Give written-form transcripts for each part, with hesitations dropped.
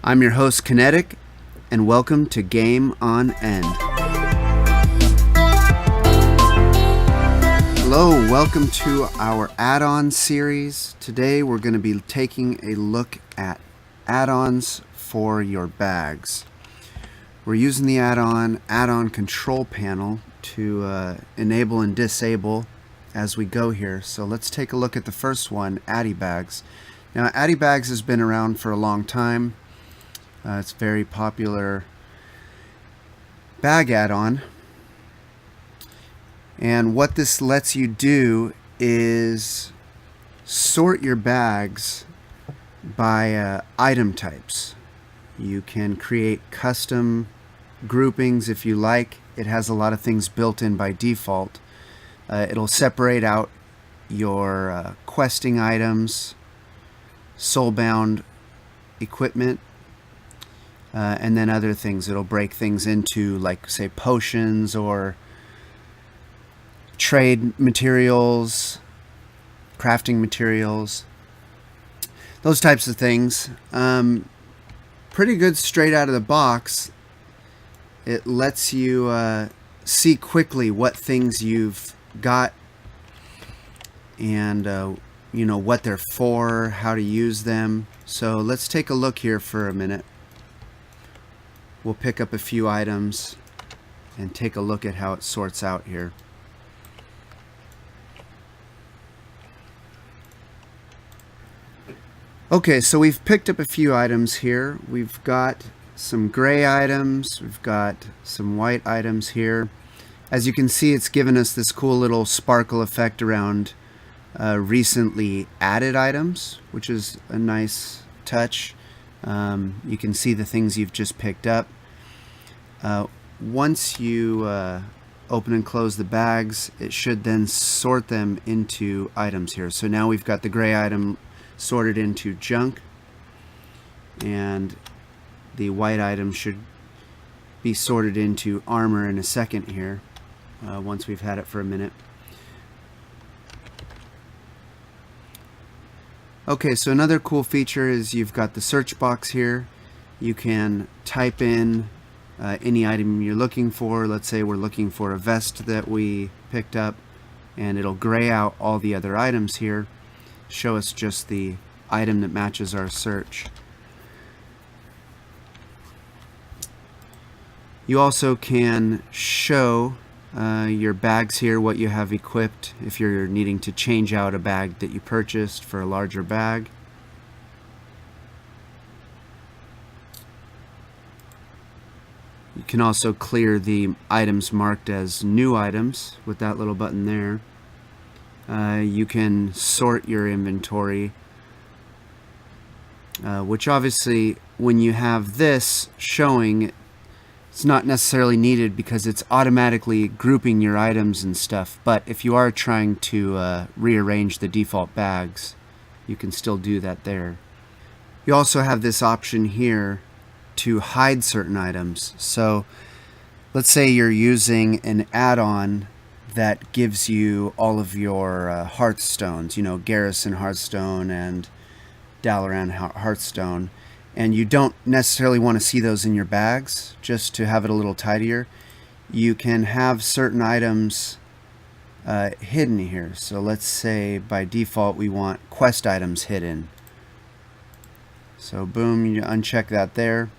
I'm your host, Kinetic, and welcome to GameOnEnd. Hello, welcome to our add-on series. Today we're going to be taking a look at add-ons for your bags. We're using the add-on control panel to enable and disable as we go here. So let's take a look at the first one, Addy Bags. Now, Addy Bags has been around for a long time. It's a very popular bag add-on. And what this lets you do is sort your bags by item types. You can create custom groupings if you like. It has a lot of things built in by default. It'll separate out your questing items, soulbound equipment, and then other things. It'll break things into, like, say, potions or trade materials, crafting materials, those types of things. Pretty good straight out of the box. It lets you see quickly what things you've got and you know what they're for, how to use them. So let's take a look here for a minute. We'll pick up a few items and take a look at how it sorts out here. Okay, so we've picked up a few items here. We've got some gray items, we've got some white items here. As you can see, it's given us this cool little sparkle effect around recently added items, which is a nice touch. You can see the things you've just picked up. Once you open and close the bags, it should then sort them into items here. So now we've got the gray item sorted into junk, and the white item should be sorted into armor in a second here, once we've had it for a minute. Okay, so another cool feature is you've got the search box here. You can type in any item you're looking for. Let's say we're looking for a vest that we picked up, and it'll gray out all the other items here, show us just the item that matches our search. You also can show your bags here, what you have equipped, if you're needing to change out a bag that you purchased for a larger bag. You can also clear the items marked as new items with that little button there. You can sort your inventory, which obviously when you have this showing, it's not necessarily needed because it's automatically grouping your items and stuff. But if you are trying to rearrange the default bags, you can still do that there. You also have this option here to hide certain items. So let's say you're using an add-on that gives you all of your Hearthstones, you know, Garrison Hearthstone and Dalaran Hearthstone, and you don't necessarily want to see those in your bags, just to have it a little tidier. You can have certain items hidden here. So let's say by default we want quest items hidden. So boom, you uncheck that there,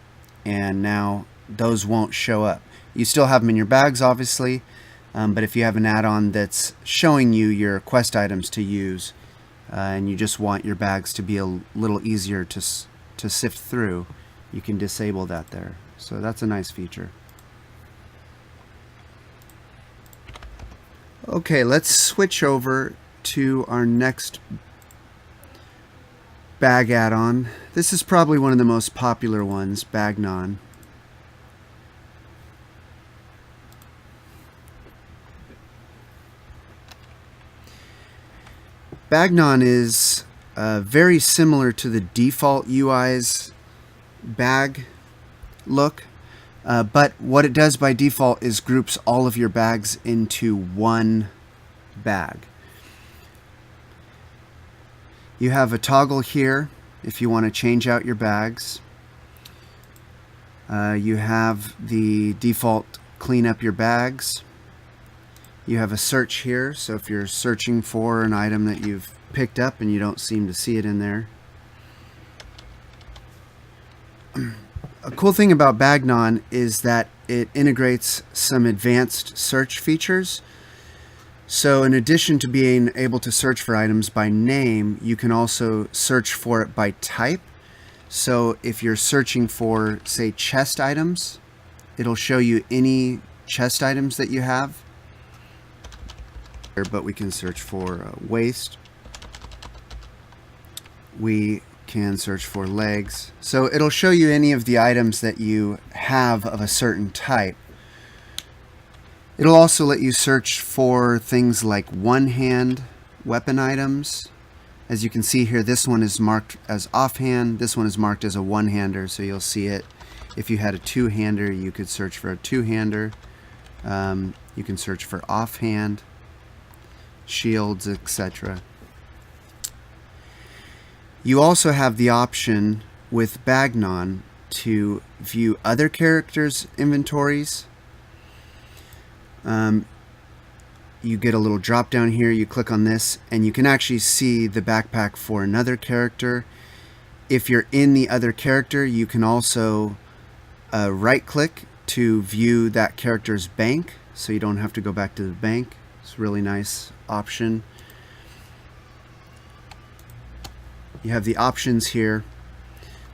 and now those won't show up. You still have them in your bags, obviously, but if you have an add-on that's showing you your quest items to use, and you just want your bags to be a little easier to sift through, you can disable that there. So that's a nice feature. Okay, let's switch over to our next bag add-on. This is probably one of the most popular ones, Bag9. Bag9 is very similar to the default UI's bag look, but what it does by default is groups all of your bags into one bag. You have a toggle here if you want to change out your bags. You have the default clean up your bags. You have a search here, so if you're searching for an item that you've picked up and you don't seem to see it in there. A cool thing about Bag9 is that it integrates some advanced search features. So in addition to being able to search for items by name, you can also search for it by type. So if you're searching for, say, chest items, it'll show you any chest items that you have. But we can search for waist. We can search for legs. So it'll show you any of the items that you have of a certain type. It'll also let you search for things like one-hand weapon items. As you can see here, this one is marked as offhand. This one is marked as a one-hander, so you'll see it. If you had a two-hander, you could search for a two-hander. You can search for offhand, shields, etc. You also have the option with Bag9 to view other characters' inventories. You get a little drop down here, you click on this, and you can actually see the backpack for another character. If you're in the other character, you can also right click to view that character's bank, so you don't have to go back to the bank. It's a really nice option. You have the options here.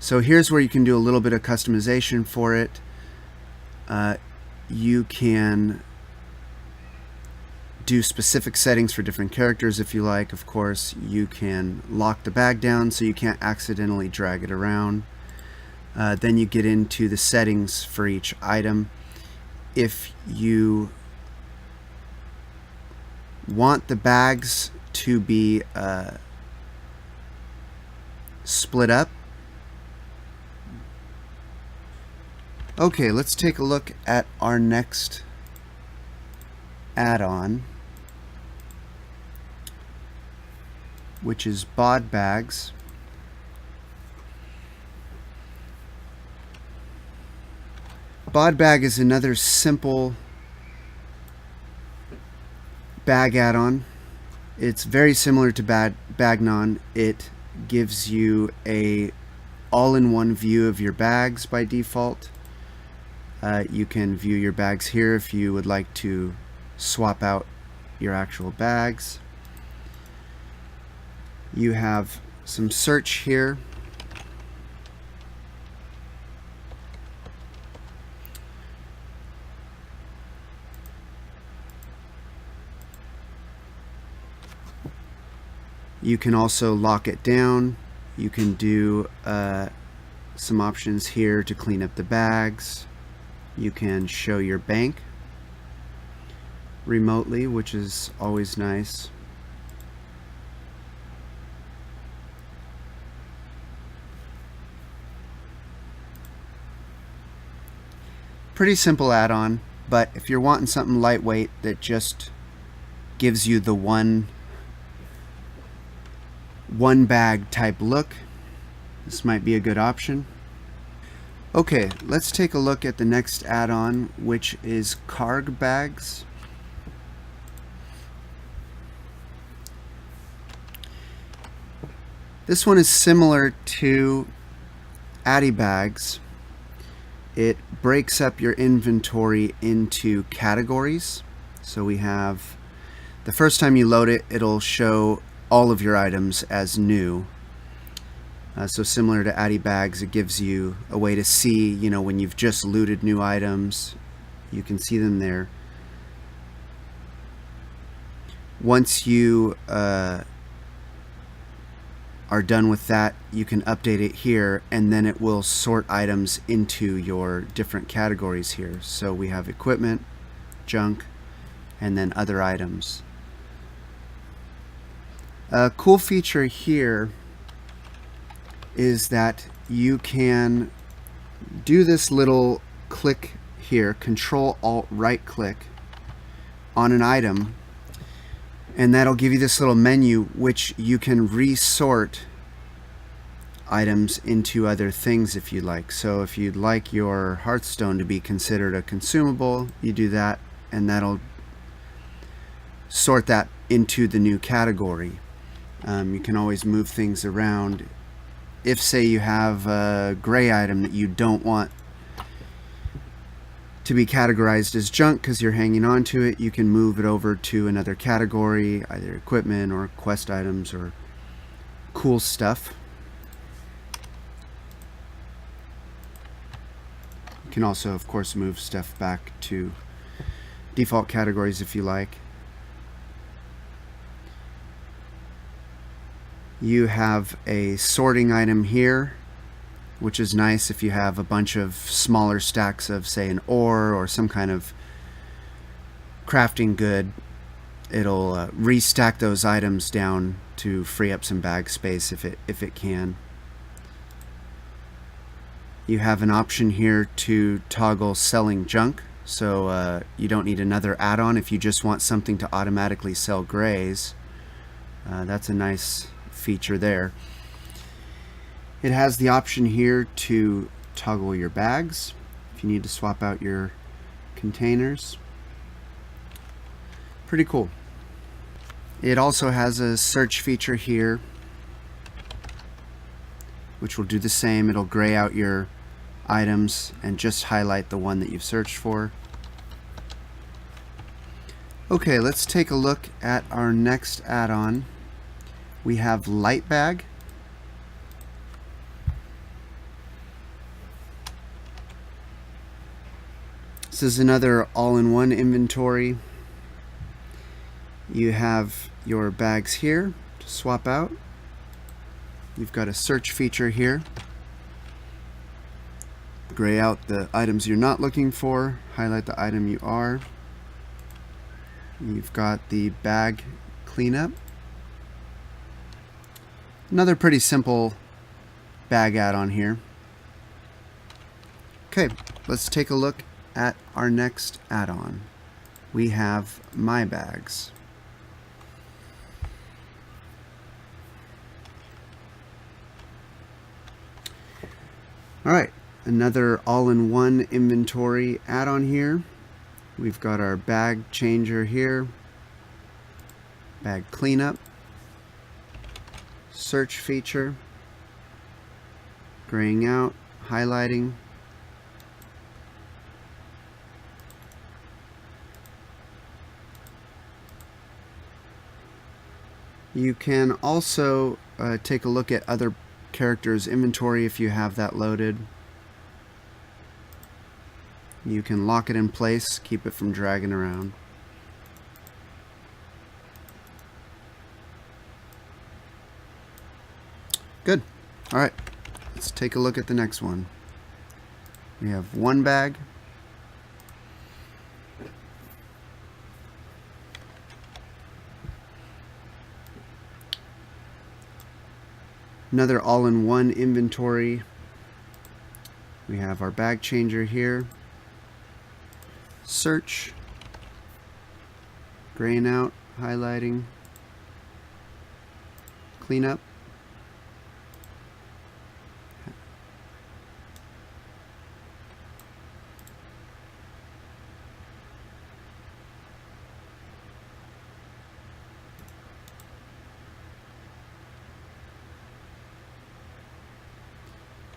So here's where you can do a little bit of customization for it. You can do specific settings for different characters if you like. Of course, you can lock the bag down so you can't accidentally drag it around. Then you get into the settings for each item. If you want the bags to be split up. Okay, let's take a look at our next add-on, which is bod bags. Bod bag is another simple bag add-on. It's very similar to Bag9. It gives you a all-in-one view of your bags by default. You can view your bags here if you would like to swap out your actual bags. You have some search here. You can also lock it down. You can do some options here to clean up the bags. You can show your bank remotely, which is always nice. Pretty simple add-on, but if you're wanting something lightweight that just gives you the one bag type look, this might be a good option. Okay, let's take a look at the next add-on, which is carg bags. This one is similar to Addy bags. It breaks up your inventory into categories. So we have, the first time you load it, it'll show all of your items as new. So similar to Addy bags, it gives you a way to see, you know, when you've just looted new items, you can see them there. Once you are done with that, you can update it here, and then it will sort items into your different categories here. So we have equipment, junk, and then other items. A cool feature here is that you can do this little click here, Control Alt right click on an item, and that'll give you this little menu which you can resort items into other things if you like. So if you'd like your Hearthstone to be considered a consumable, you do that, and that'll sort that into the new category. You can always move things around. If, say, you have a gray item that you don't want to be categorized as junk because you're hanging on to it, you can move it over to another category, either equipment or quest items or cool stuff. You can also, of course, move stuff back to default categories if you like. You have a sorting item here, which is nice if you have a bunch of smaller stacks of, say, an ore or some kind of crafting good. It'll restack those items down to free up some bag space if it can. You have an option here to toggle selling junk, so you don't need another add-on if you just want something to automatically sell grays. That's a nice feature there. It has the option here to toggle your bags if you need to swap out your containers. Pretty cool. It also has a search feature here, which will do the same. It'll gray out your items and just highlight the one that you've searched for. Okay, let's take a look at our next add-on. We have Light Bag. This is another all-in-one inventory. You have your bags here to swap out. You've got a search feature here. Gray out the items you're not looking for, highlight the item you are. You've got the bag cleanup. Another pretty simple bag add-on here. Okay, let's take a look at our next add-on. We have My Bags. Alright, another all-in-one inventory add-on here. We've got our bag changer here, bag cleanup, search feature, graying out, highlighting. You can also take a look at other characters' inventory if you have that loaded. You can lock it in place, keep it from dragging around. Good. Alright, let's take a look at the next one. We have one bag. Another all-in-one inventory. We have our bag changer here. Search. Graying out, highlighting. Cleanup.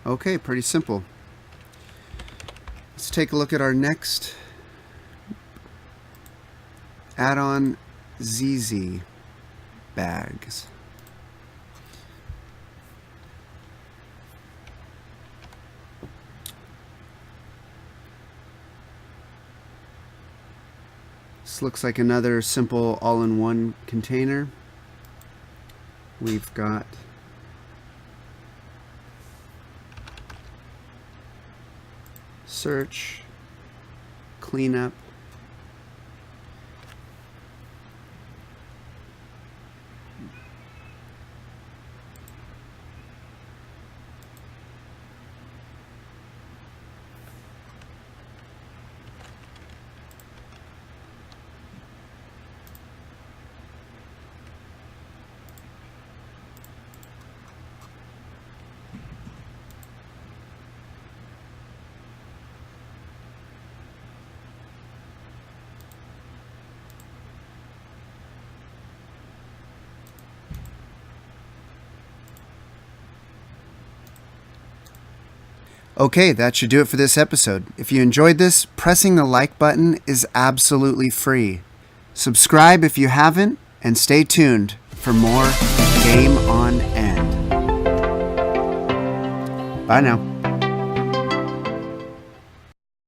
Okay, pretty simple. Let's take a look at our next add-on, ZZ bags. This looks like another simple all-in-one container. We've got search, cleanup, Okay, that should do it for this episode. If you enjoyed this, pressing the like button is absolutely free. Subscribe if you haven't, and stay tuned for more Game on End. Bye now.